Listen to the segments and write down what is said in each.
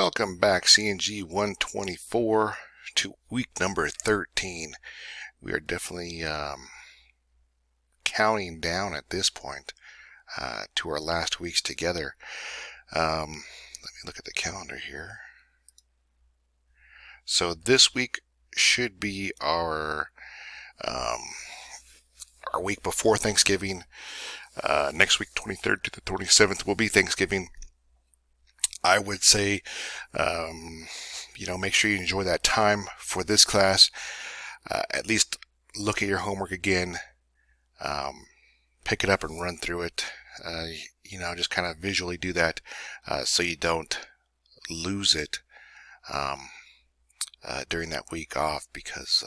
Welcome back, CNG 124, to week number 13. We are definitely counting down at this point to our last weeks together. Let me look at the calendar here. So this week should be our week before Thanksgiving. Next week, 23rd to the 27th, will be Thanksgiving. I would say, make sure you enjoy that time for this class. At least look at your homework again, pick it up and run through it. Just kind of visually do that so you don't lose it during that week off, because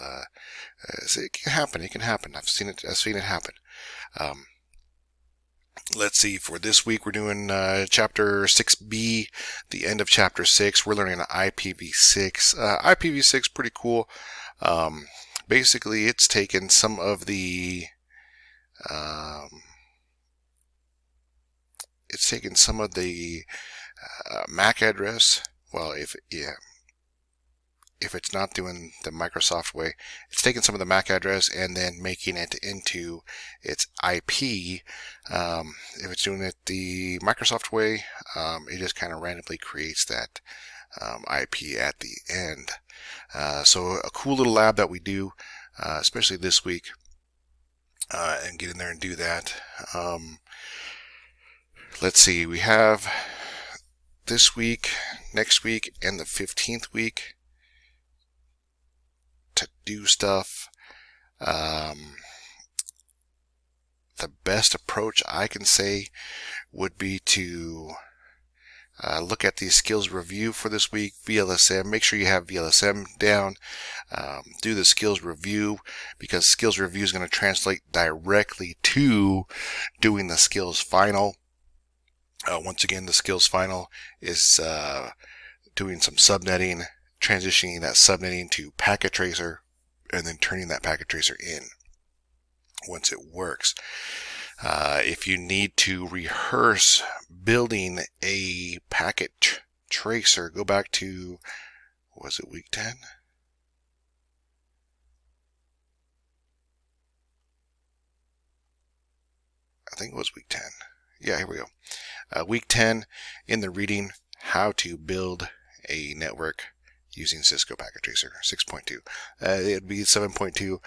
it can happen. It can happen. I've seen it happen. Let's see, for this week we're doing Chapter 6B, the end of Chapter 6. We're learning IPv6. IPv6, pretty cool. Basically, it's taken some of the MAC address. Well, if it's not doing the Microsoft way, it's taking some of the MAC address and then making it into its IP. If it's doing it the Microsoft way, it just kind of randomly creates that IP at the end. So a cool little lab that we do, especially this week, and get in there and do that. Let's see, we have this week, next week, and the 15th week to do stuff. The best approach I can say would be to look at the skills review for this week, VLSM. Make sure you have VLSM down. Do the skills review, because skills review is going to translate directly to doing the skills final. Once again, the skills final is doing some subnetting, transitioning that subnetting to packet tracer, and then turning that packet tracer in once it works. If you need to rehearse building a packet tracer, go back to, was it week 10? I think it was week 10. Yeah, here we go. Week 10 in the reading, how to build a network using Cisco Packet Tracer 6.2. It'd be 7.2,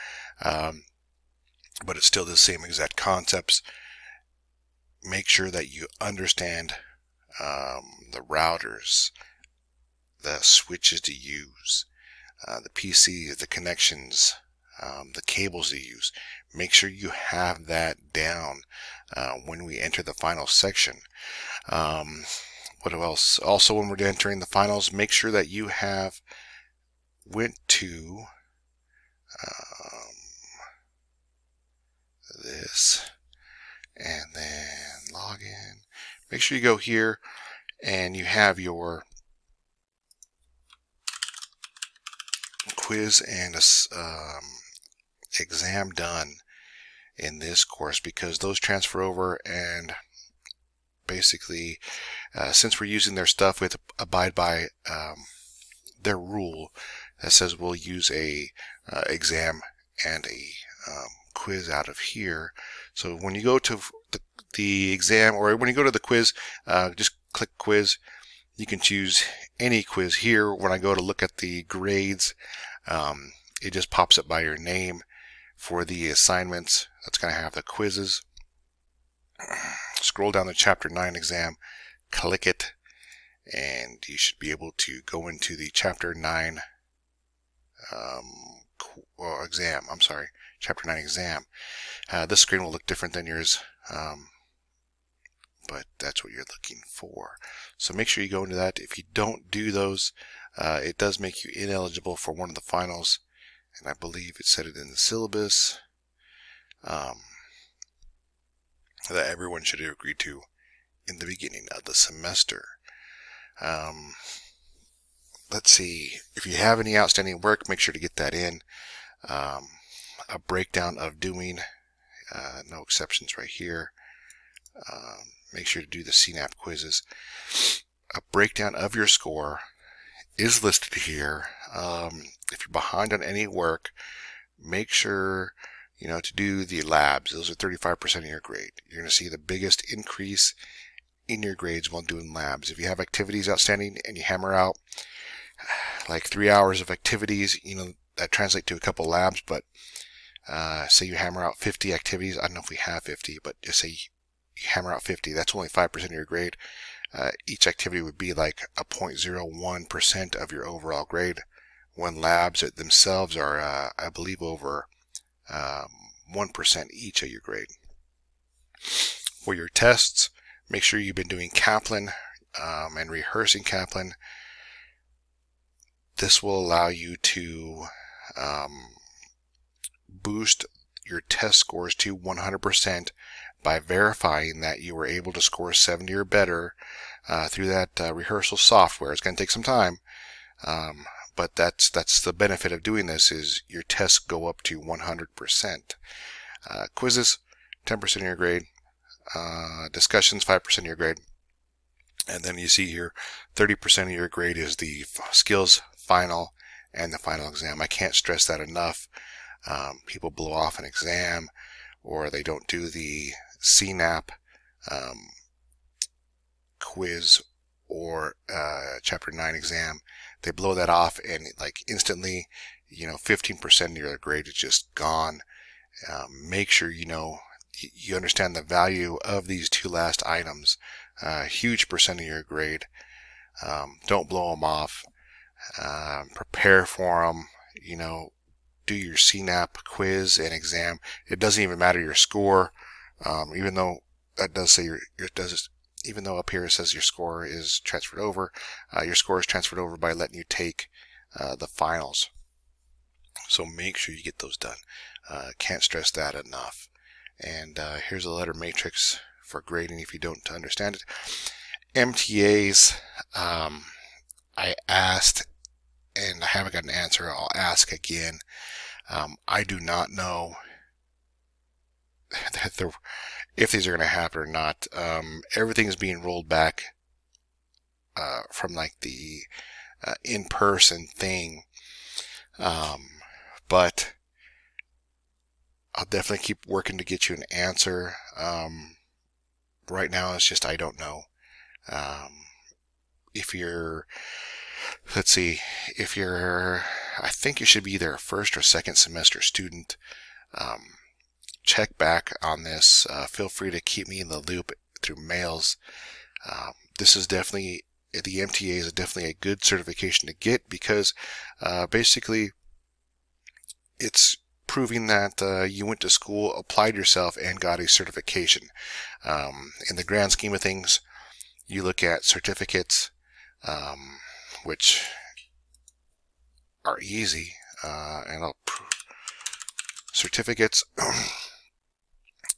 but it's still the same exact concepts. Make sure that you understand the routers, the switches to use, the PCs, the connections, the cables to use. Make sure you have that down when we enter the final section. What else? Also, when we're entering the finals, make sure that you have went to this and then log in. Make sure you go here and you have your quiz and exam done in this course, because those transfer over, and basically since we're using their stuff, we have to abide by their rule that says we'll use a exam and a quiz out of here. So when you go to the exam, or when you go to the quiz, just click quiz. You can choose any quiz here. When I go to look at the grades, it just pops up by your name. For the assignments, that's going to have the quizzes. Scroll down to Chapter 9 exam, click it, and you should be able to go into the Chapter 9 exam. I'm sorry, Chapter 9 exam. This screen will look different than yours, but that's what you're looking for. So make sure you go into that. If you don't do those, it does make you ineligible for one of the finals, and I believe it said it in the syllabus that everyone should agree to in the beginning of the semester. Let's see, if you have any outstanding work, make sure to get that in. A breakdown of doing, no exceptions right here. Make sure to do the CNAP quizzes. A breakdown of your score is listed here. If you're behind on any work, make sure to do the labs. Those are 35% of your grade. You're going to see the biggest increase in your grades while doing labs. If you have activities outstanding and you hammer out like 3 hours of activities, that translates to a couple labs, but say you hammer out 50 activities. I don't know if we have 50, but just say you hammer out 50. That's only 5% of your grade. Each activity would be like a 0.01% of your overall grade, when labs themselves are, I believe, over 1% each of your grade. For your tests, make sure you've been doing Kaplan and rehearsing Kaplan. This will allow you to boost your test scores to 100% by verifying that you were able to score 70 or better through that rehearsal software. It's going to take some time, but that's the benefit of doing this, is your tests go up to 100%. Quizzes, 10% of your grade. Discussions, 5% of your grade. And then you see here, 30% of your grade is the skills final and the final exam. I can't stress that enough. People blow off an exam, or they don't do the CNAP quiz or Chapter 9 exam. They blow that off, and like instantly, 15% of your grade is just gone. Make sure you understand the value of these two last items. Huge percent of your grade. Don't blow them off. Prepare for them. Do your CNAP quiz and exam. It doesn't even matter your score, even though that does say even though up here it says your score is transferred over. Your score is transferred over by letting you take the finals. So make sure you get those done. Can't stress that enough. And here's a letter matrix for grading if you don't understand it. MTAs, I asked and I haven't got an answer. I'll ask again. I do not know if these are going to happen or not. Everything is being rolled back from like the in-person thing. But I'll definitely keep working to get you an answer. Right now it's just I don't know. If you're, let's see, I think you should be either a first or second semester student. Check back on this. Feel free to keep me in the loop through mails. This is definitely, the MTA is definitely a good certification to get, because basically it's proving that you went to school, applied yourself, and got a certification. In the grand scheme of things, you look at certificates, which are easy, and certificates,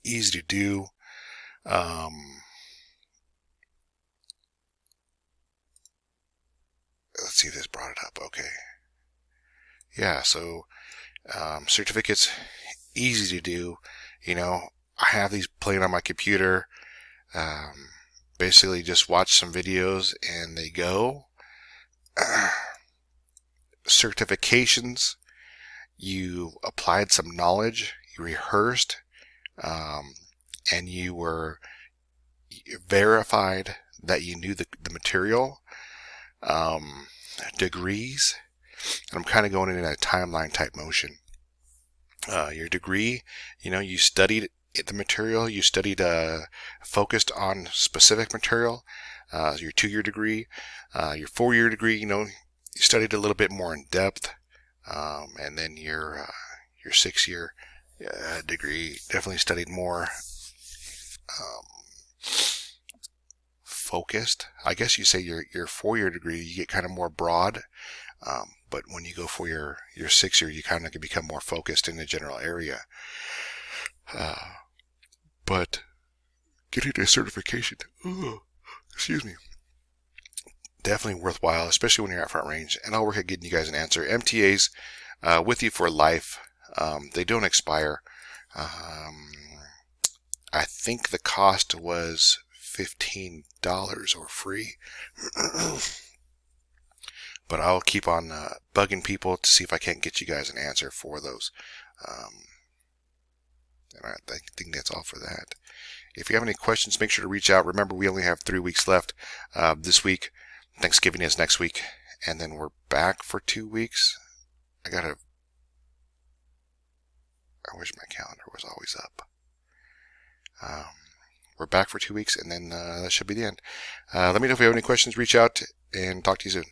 easy to do. Let's see if this brought it up. Okay. Yeah, so certificates, easy to do. I have these playing on my computer. Basically just watch some videos and they go. Certifications, you applied some knowledge, you rehearsed, and you were verified that you knew the material. Degrees, and I'm kind of going in a timeline type motion. Your degree, you studied the material, you studied, focused on specific material. Your 2-year degree, your 4-year degree, you studied a little bit more in depth. And then your 6-year degree definitely studied more focused. I guess you say your 4-year degree, you get kind of more broad. But when you go for your 6-year, you kind of can become more focused in the general area. But getting a certification, excuse me, definitely worthwhile, especially when you're at Front Range. And I'll work at getting you guys an answer. MTAs, with you for life. They don't expire. I think the cost was $15 or free. But I'll keep on bugging people to see if I can't get you guys an answer for those. And I think that's all for that. If you have any questions, make sure to reach out. Remember, we only have 3 weeks left this week. Thanksgiving is next week. And then we're back for 2 weeks. I wish my calendar was always up. We're back for 2 weeks, and then that should be the end. Let me know if you have any questions. Reach out, and talk to you soon.